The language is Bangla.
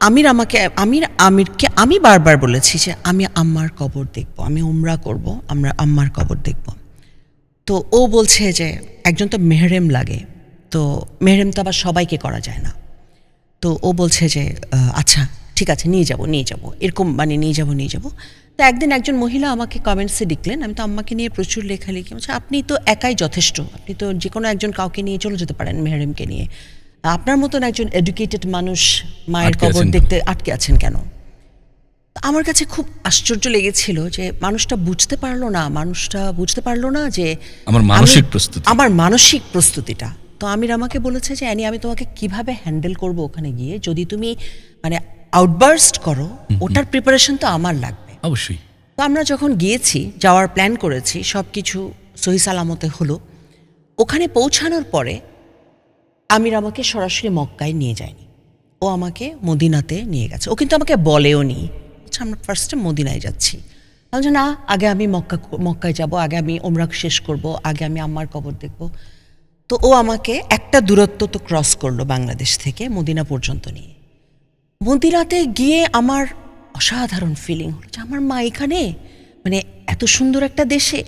আমির আমাকে আমিরকে আমি বারবার বলেছি যে আমি আম্মার কবর দেখব, আমি উমরা করব, আমরা আম্মার কবর দেখব। তো ও বলছে যে একজন তো মেহরেম লাগে, তো মেহরেম তো আবার সবাইকে করা যায় না। তো ও বলছে যে আচ্ছা ঠিক আছে নিয়ে যাব এরকম, মানে নিয়ে যাব। তো একদিন একজন মহিলা আমাকে কমেন্টসে লিখলেন, আমি তো আম্মাকে নিয়ে প্রচুর লেখালেখি, বলছে আপনি তো একাই যথেষ্ট, আপনি তো যে কোনো একজন কাউকে নিয়ে চলে যেতে পারেন মেহরেমকে নিয়ে, আপনার মতন একজন এডুকেটেড মানুষ মায়ের কবর দেখতে আটকে আছেন কেন? আমার কাছে খুব আশ্চর্য লেগেছিল যে মানুষটা বুঝতে পারলো না যে আমার মানসিক প্রস্তুতিটা। তো আমির আমাকে বলেছে যে অ্যানি, আমি তোমাকে কিভাবে হ্যান্ডেল করব ওখানে গিয়ে, যদি তুমি মানে আউটবার্স্ট করো, ওটার প্রিপারেশন তো আমার লাগবে অবশ্যই। তো আমরা যখন গিয়েছি, যাওয়ার প্ল্যান করেছি, সব কিছু সহি সালামতে হলো। ওখানে পৌঁছানোর পরে আমির আমাকে সরাসরি মক্কায় নিয়ে যায়নি, ও আমাকে মদিনাতে নিয়ে গেছে। ও কিন্তু আমাকে বলেও নি, আচ্ছা আমরা ফার্স্টে মদিনায় যাচ্ছি। আমি বলছি না, আগে আমি মক্কায় যাব, আগে আমি ওমরা শেষ করব, আগে আমি আম্মার কবর দেখব। তো ও আমাকে একটা দূরত্ব তো ক্রস করলো বাংলাদেশ থেকে মদিনা পর্যন্ত নিয়ে। মদিনাতে গিয়ে আমার অসাধারণ ফিলিং হলো যে আমার মা এখানে, মানে এত সুন্দর একটা দেশে।